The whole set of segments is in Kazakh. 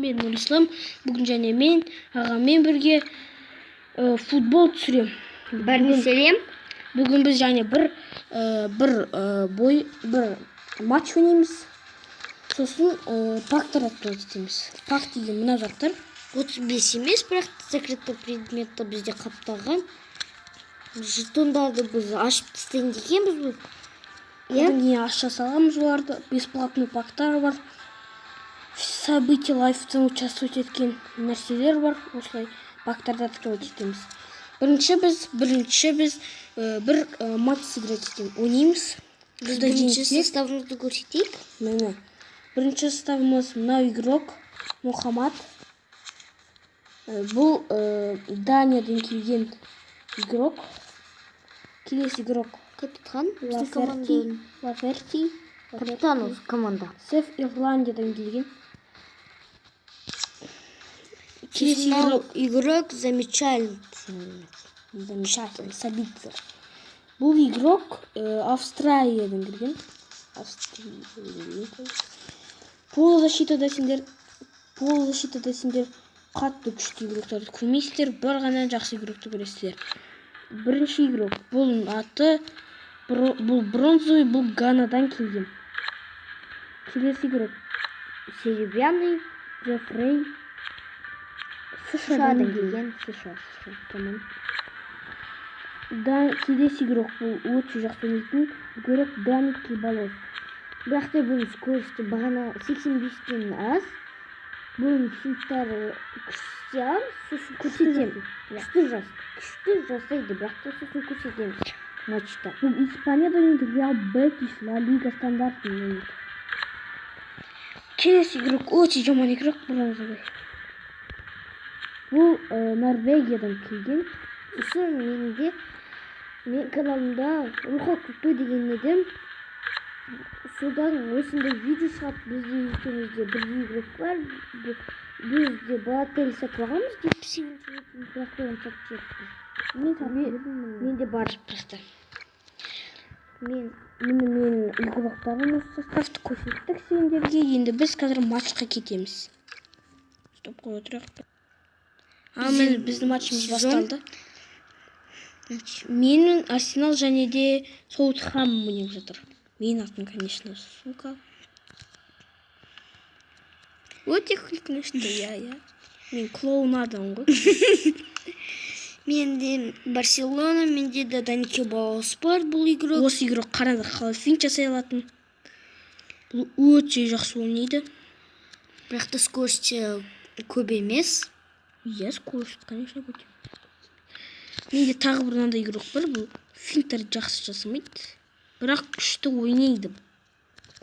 мен Нұрислам. Бүгін және мен ағамен бірге футбол түсірем. Бәріне сәлем. Бүгін біз және бір матч ойнаймыз. Сосын пактар атты етеміз. Пакт деген мына заттар 35 емес, бірақ секретті предметті бізде қаптаған. Жетондарды біз ашып тастайын дегенбіз. Одан кейін аша саламыз оларды. Бесплатный пактар бар. События лайфтан участвовать еткен нәрселер бар. Осылай пактарды открывать етеміз. Бірінші біз бір матч сыграть етеміз. Ойнаймыз. Бірінші составымызды көрсетейік. Міне. Бірінші составымыз мынау игрок Мухаммад. Бұл Даниядан келген игрок. Келесі игрок Капитан. Лаферти. Капитан осы команда. Сеф Ирландиядан келген. Келесі игрок замечательный. Сабитцер. Бұл игрок Австралиядан келген. Полузащитада сендер қатты күшті игроктарды көрмейсіздер, бір ғана жақсы игрокты көресіздер. Бірінші игрок. Бұл аты бронзовый, бұл Ганадан келген. Келесі игрок Серебряный. Джеффрей. США-дан келген. США. Тамам. Келесі игрок бұл өте жақсы ойнайтын игрок Даник Кибалос. Бірақ та бұл скорості бағана 85-тен аз. Бұл шуттары күшті аз, сосын көрсетеміз. Күшті жасайды, бірақ та сосын көрсетеміз матчта. Бұл Испаниядан енді Реал Бетис, Ла Лига стандартын. Келесі игрок өте жаман игрок бронзовый. Бұл Норвегиядан келген. Сосын мен каналымда Руха Күпі деген едім. Содан осындай видео шығып, бізде екеумізде бір игрок бар. Бізде Балатель сатып алғанбыз деп сенімді бірақ та оны сатып жеттім. Менде бар просто. Мен игроктарын осы составты көрсеттік сендерге. Енді біз қазір матчқа кетеміз. Стоп қой отырайық. Біздің матчымыз басталды. Менің Арсенал және де Саутхам ойнап жатыр. Мен атын, конечно, сука. Өте күлкінішті, я. Мен клоунадым ғой. Менде Барселона, менде де Даник Кибалос бар бұл игрок. Осы игрок қараңғы қалай финт жасай алатын. Бұл өте жақсы ойнайды. Бірақ та скорості көп емес. Я скорость, конечно, көте. Менде тағы бір мынандай игрок бар, бұл финттер жақсы жасамайды. Бірақ күшті ойнайды.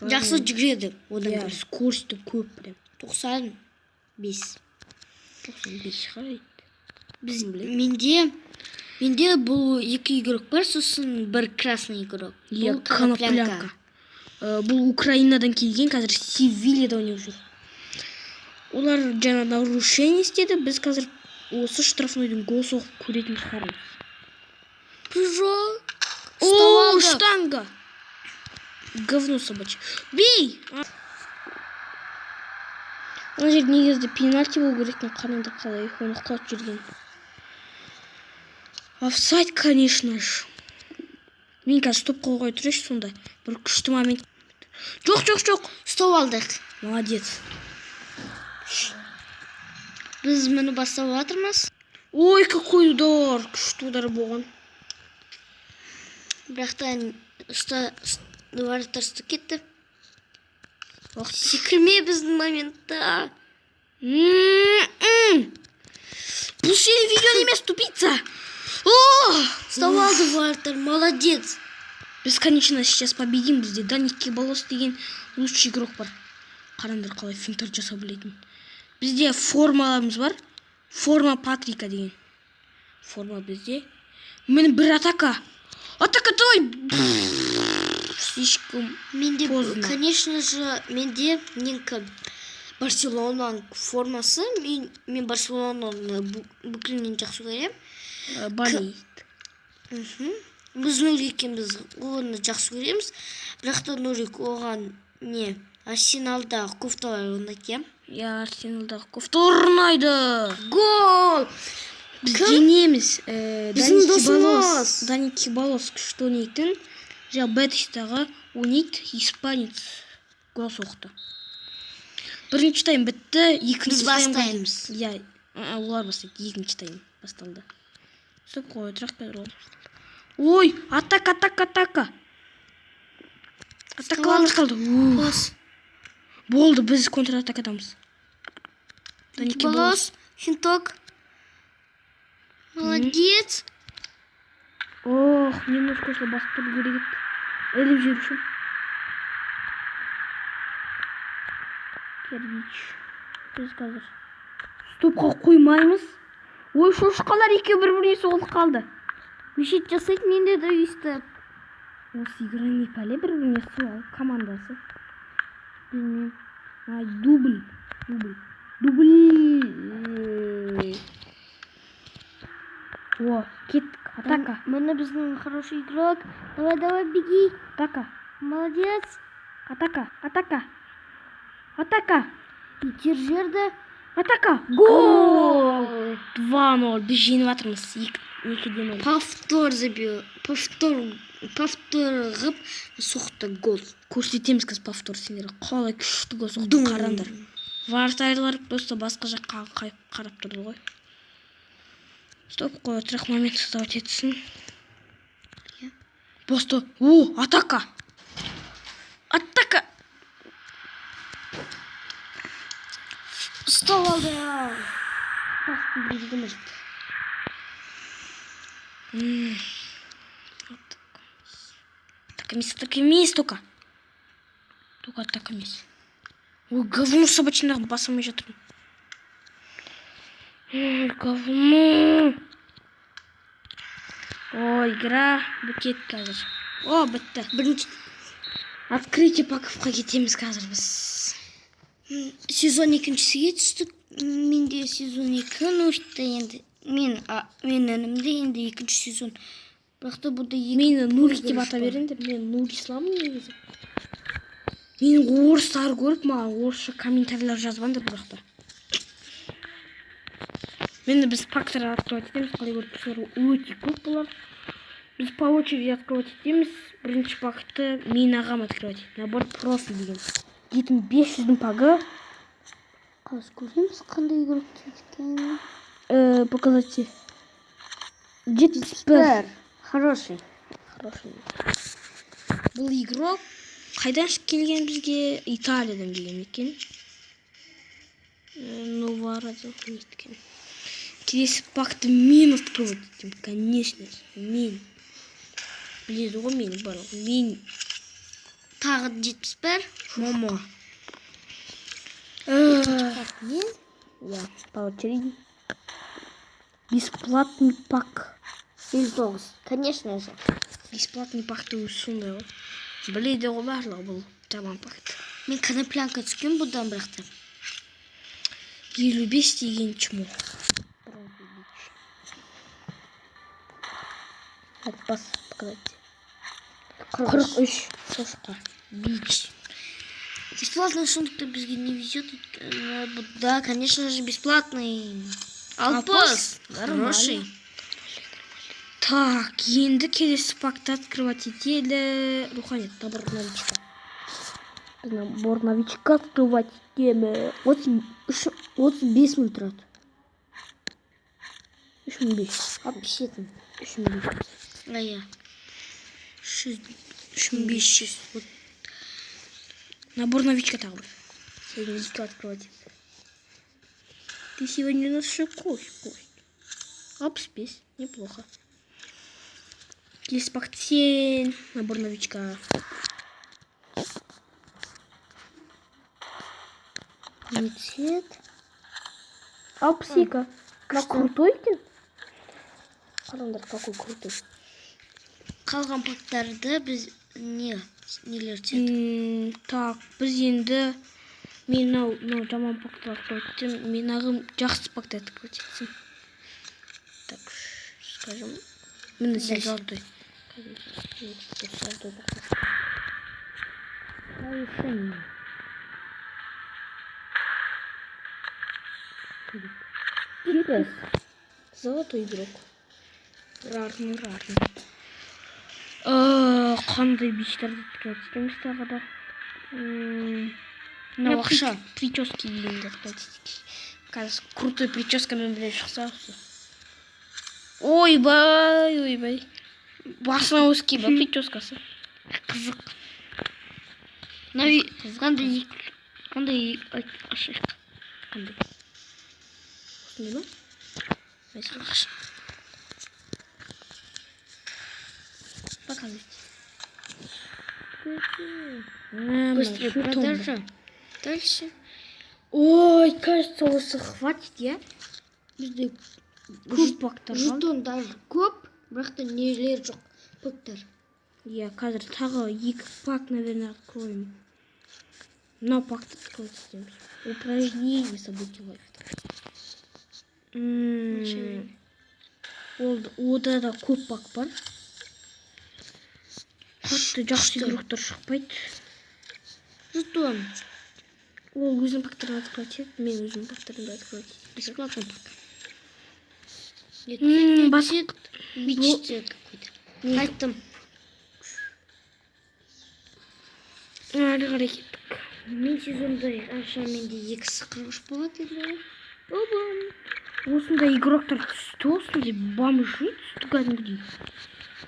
Жақсы жүгіреді одан бері. Скорості көп прям. 95. 95 қарайды. Менде бұл екі игрок бар, сосын бір красный игрок. Бұл Коноплянка. Бұл Украинадан келген, қазір Севильяда ойнап жүр. Олар жаңа нарушение істеді. Біз қазір осы штрафнойдың гол соғып көретін шығармыз. Прыжок. О, штанга! Говно собачье. Бей! Ана жерде негізді пенальти болу керектен қараңдар қалай оны құлап жүрген. Офсайд, конечно же. Мен қазір стоп қойғай тұрайшы сонда. Бір күшті момент. Жоқ. Стоп алдық. Молодец. Біз мұны бастап жатырмыз. Ой, какой удар! Күшті удар болған. Бірақ та вратарь кетті. Секірме біздің моментта. Бұл сенің видеоң емес, тупица! Стоп алды вратарь, молодец. Біз, конечно, сейчас победим. Бізде Даник Кибалос деген лучший игрок бар. Қараңдар қалай финттер жасап білетін. Бізде формаларымыз бар. Форма Патрика деген. Форма бізде. Мен бір атака. Атака давай! Слишком поздно. Конечно же, менде Барселонаның формасы. Мен Барселонаны бүкілінен жақсы көрем. Болеет. Біз Нурик екенбіз, оны жақсы көреміз. Бірақ та Нурик оған Арсеналда кофталар ойнаткен. Я Арсеналдағы повторнайды. Гол! Біз жеңеміз. Біздің досымыз. Дани Кибалос күшті ойнайтын. Реал Бетистағы ойнайды. Испанец гол соқты. Бірінші тайм бітті. Біз бастаймыз. Иә, олар бастайды. Екінші тайм басталды. Стоп қой, тұрақ қазір ол. Ой, атака. Атака қалды. Пас. Болды, біз контратакадамыз. Дани Кибалос. Финток. Молодец. Ох, немножко осылай басып тұру керек еді. Іліп жүрушім. Кербич. Біз қазір стопқа қоймаймыз. Ой, шошқалар екеу бір-біріне соғылып қалды. Мешет жасайды менде де өйстіп. Осы играны пәле бір-біріне суал командасы. Білмеймін. Ай, дубль. О, кеттік. Атака. Міне біздің хороший игрок. Давай, беги. Атака. Молодец. Атака. Итер жерді. Атака. Гол! 2-0. Біз жеңіп жатырмыз. 2-0. Повтор забил. Повтор ғып соқты гол. Көрсетеміз қазір повтор сендер. Қалай күшті гол соқты қараңдар. Вратарьлар просто басқа жаққа қарап тұрды ғой. Стоп қой, отырақ момент создавать етсін. Просто, атака. Стол алды. Пасты бердім. Так емес только. Только так емес. Ой, говно собачындағы басамай жатырмын. Ой, говно. Ой, игра бітет қазір. О, бітті. Бірінші Открытие паковқа кетеміз қазір біз. сезон екіншісіге түстік. Менде сезон 2, нөшті енді. Мен өнімде енді екінші сезон. Бірақта бұда Мені Нурис деп ата беріңдер. Мен Нурисламын негізі. Мен орыстар көріп, маған орысша комментарийлер жазбаңдар бірақта. Мен біз пактар открывать етеміз, қалай көріп тұрсыздар, өте көп болар. Біз по очереди открывать етеміз. Бірінші пакты мен ағам открывать етеміз. Набор профи деген. Жетім 500-дің пагы. Қазір көреміз қандай игрок кеткен. Показать. 71. Хороший. Бұл игрок қайдан келген бізге? Италиядан келген екен. Новарадан неткен. Келесі пакты мен открывать етем, конечно. Мен. Біледі ғой мені бар. Мен. Тағы 71. Мама. Мен? Я по очереди. Бесплатный пак. 59. Конечно же. Бесплатный пакты сондай ғой. Біледі ғой барлығы бұл жаман пакт. Мен коноплянка түскен бұдан бірақта. 55 деген чмо. Пас показать. 43 шошқа. Бич. Бесплатный шунтка бізге не везет. Да, конечно же, бесплатный. Алпас. Хороший. Так, енді келесі пакты открывать етелі. Руханет, набор новичка. Біз набор новичка открывать етемі. 35 мың тұрады. 3500. 67. 3500. Ая. 3500. Вот. Набор новичка тағы бір. Сегодня новичка открывать. Ты сегодня у нас еще кость. 65. Неплохо. Келесі пакт 7. Набор новичка. Цвет. Апсика. Как крутой екен? Қараңдар, какой крутой. Қалған пактарды біз нелер түседі? Так, біз енді мен жаман пакты открывать. Мен ағым жақсы пакты открывать етсін. Так, скажем, мені сен золотой. Золотой пакты. Кипас. Золотой игрок. Рарный. Қандай биштарды тікетеміз тағы да. Мынау ақша. Прически дегенде қазір крутой прическамен біле шықса. Ойбай. Басына өскен ба прическасы. Қызық. Қандай ашық. Қандай. Осындай ма? Мәселе ақша. Показывайте. Быстрее продажа. Дальше. Ой, кажется, осы хватит, я? Бізде Көп пактар қалды. жетондар көп, бірақ та нелер жоқ пактар. Я қазір тағы 2 пак, наверное, откроем. Мынау пакты откроем істейміз. Упражнение событий лайфта. Ода да көп пак бар. Қатты жақсы игроктар шықпайды. Жетон. Ол өзінің пактарын откроить етеді, мен өзімнің пактарымды откроить етеді. Бесплатно пак. Басет. Бичте какой-то. Айттым. Әрі қарай кеттік. Мен сезонда шамамен де 243 болады енді. Обам. Осындай игроктар түсті, осындай бомжи түсті кәдімгідей.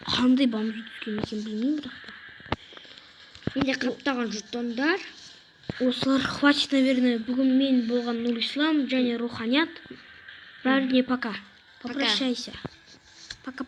Қандай бомжи түскен екен білмеймін, бірақ та. Менде қаптаған жетондар. Осылар хватит, наверное, бүгін мен болған Нурислам және Руханият. Бәріне пока. Попрощайся. Пока.